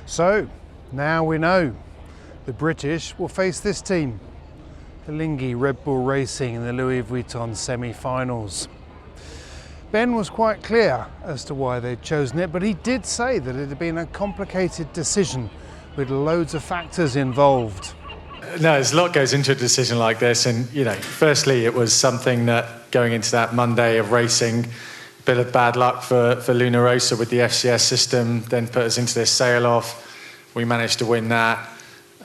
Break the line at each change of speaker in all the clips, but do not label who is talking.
So, now we know. The British will face this team, Alinghi Red Bull Racing in the Louis Vuitton semi-finals. Ben was quite clear as to why they'd chosen it, but he did say that it had been a complicated decision with loads of factors involved.
No, there's a lot goes into a decision like this, and firstly it was something that going into that Monday of racing, a bit of bad luck for Luna Rossa with the FCS system, then put us into this sail-off. We managed to win that,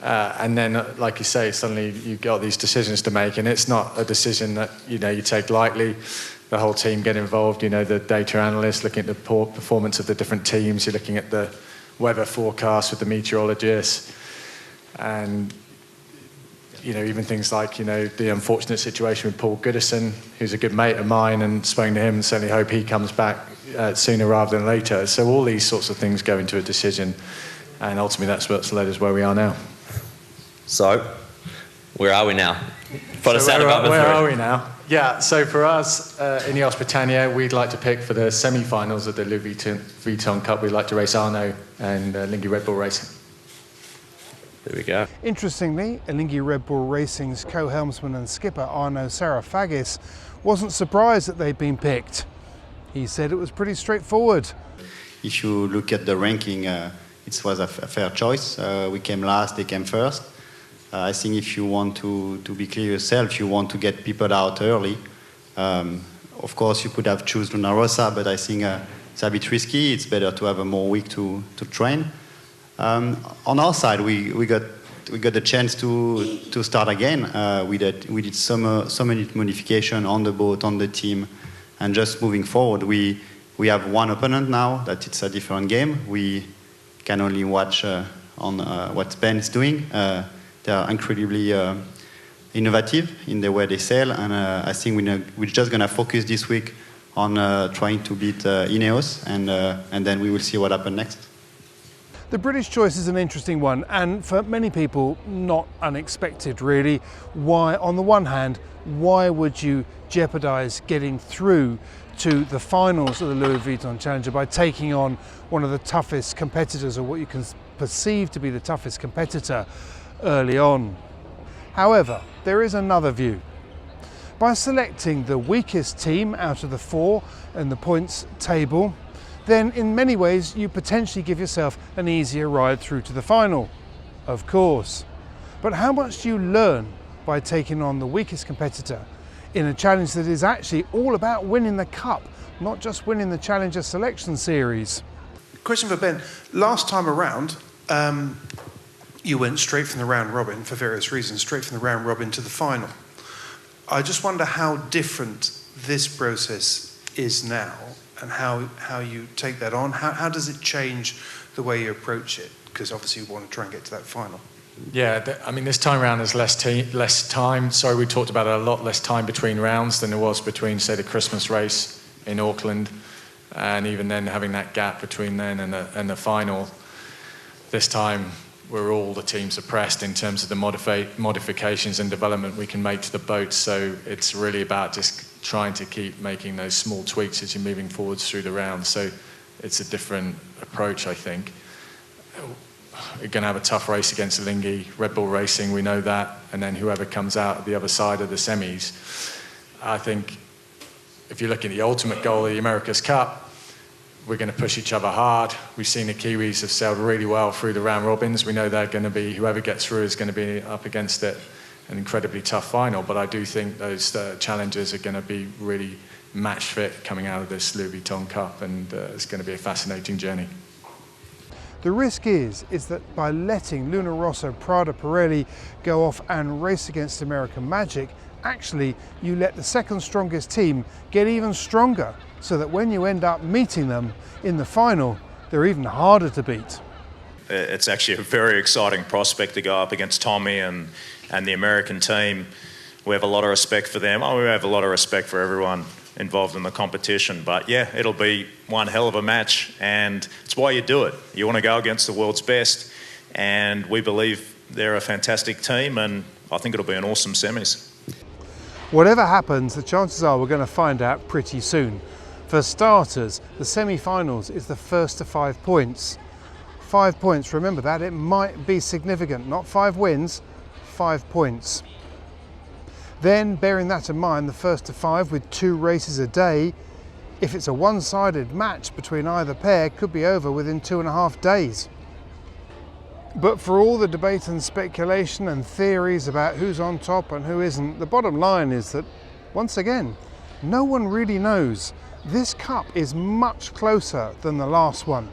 and then, like you say, suddenly you've got these decisions to make, and it's not a decision that you take lightly. The whole team get involved. The data analysts looking at the performance of the different teams. You're looking at the weather forecast with the meteorologists, and even things like the unfortunate situation with Paul Goodison, who's a good mate of mine, and spoken to him and certainly hope he comes back sooner rather than later. So all these sorts of things go into a decision, and ultimately that's what's led us where we are now.
So, where are we now?
Where are we now? Yeah, so for us, INEOS Britannia, we'd like to pick for the semi-finals of the Louis Vuitton Cup, we'd like to race Arno and Alinghi Red Bull Racing.
There we go.
Interestingly, Alinghi Red Bull Racing's co-helmsman and skipper Arno Sarafagis wasn't surprised that they'd been picked. He said it was pretty straightforward.
If you look at the ranking, it was a fair choice. We came last, they came first. I think if you want to be clear yourself, you want to get people out early. Of course, you could have chosen Luna Rossa, but I think it's a bit risky. It's better to have a more week to train. On our side, we got the chance to start again. We did some modification on the boat, on the team, and just moving forward. We have one opponent now that it's a different game. We can only watch on what Ben is doing. They are incredibly innovative in the way they sail, and I think we're just going to focus this week on trying to beat INEOS, and then we will see what happens next.
The British choice is an interesting one, and for many people, not unexpected really. Why, on the one hand, why would you jeopardise getting through to the finals of the Louis Vuitton Challenger by taking on one of the toughest competitors, or what you can perceive to be the toughest competitor, early on? However, there is another view. By selecting the weakest team out of the four in the points table, then in many ways you potentially give yourself an easier ride through to the final, of course. But how much do you learn by taking on the weakest competitor in a challenge that is actually all about winning the cup, not just winning the Challenger Selection Series?
Question for Ben. Last time around, you went straight from the round robin, for various reasons, straight from the round robin to the final. I just wonder how different this process is now, and how you take that on. How does it change the way you approach it? Because obviously you want to try and get to that final.
Yeah, this time around there's less time. Sorry, we talked about it, a lot less time between rounds than there was between, say, the Christmas race in Auckland, and even then having that gap between then and the final. This time, all the teams are pressed in terms of the modifications and development we can make to the boat. So it's really about just trying to keep making those small tweaks as you're moving forwards through the round. So it's a different approach, I think. We're going to have a tough race against Alinghi, Red Bull Racing, we know that, and then whoever comes out at the other side of the semis. I think if you look at the ultimate goal of the America's Cup, we're going to push each other hard. We've seen the Kiwis have sailed really well through the round robins. We know they're going to be, whoever gets through is going to be up against it, an incredibly tough final. But I do think those challengers are going to be really match fit coming out of this Louis Vuitton Cup, and it's going to be a fascinating journey.
The risk is that by letting Luna Rossa, Prada, Pirelli go off and race against American Magic, actually you let the second strongest team get even stronger, so that when you end up meeting them in the final, they're even harder to beat.
It's actually a very exciting prospect to go up against Tommy and the American team. We have a lot of respect for them. We have a lot of respect for everyone involved in the competition. But yeah, it'll be one hell of a match, and it's why you do it. You want to go against the world's best, and we believe they're a fantastic team, and I think it'll be an awesome semis.
Whatever happens, the chances are we're going to find out pretty soon. For starters, the semi-finals is the first to 5 points. 5 points, remember that, it might be significant. Not 5 wins, 5 points. Then, bearing that in mind, the first to 5 with 2 races a day, if it's a one-sided match between either pair, could be over within 2.5 days. But for all the debate and speculation and theories about who's on top and who isn't, the bottom line is that, once again, no one really knows. This cup is much closer than the last one.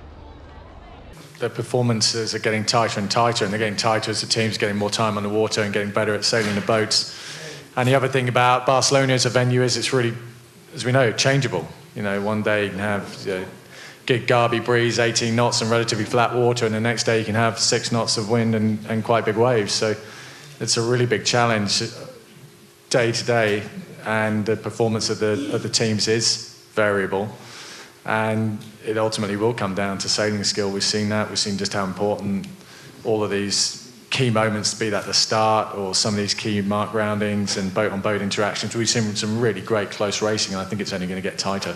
The performances are getting tighter and tighter, and they're getting tighter as the team's getting more time on the water and getting better at sailing the boats. And the other thing about Barcelona as a venue is it's really, as we know, changeable. You know, one day you can have gig Garby breeze, 18 knots and relatively flat water, and the next day you can have 6 knots of wind and quite big waves. So it's a really big challenge day to day, and the performance of the teams is variable. And it ultimately will come down to sailing skill. We've seen that. We've seen just how important all of these key moments, be that the start or some of these key mark roundings and boat-on-boat interactions. We've seen some really great close racing, and I think it's only going to get tighter.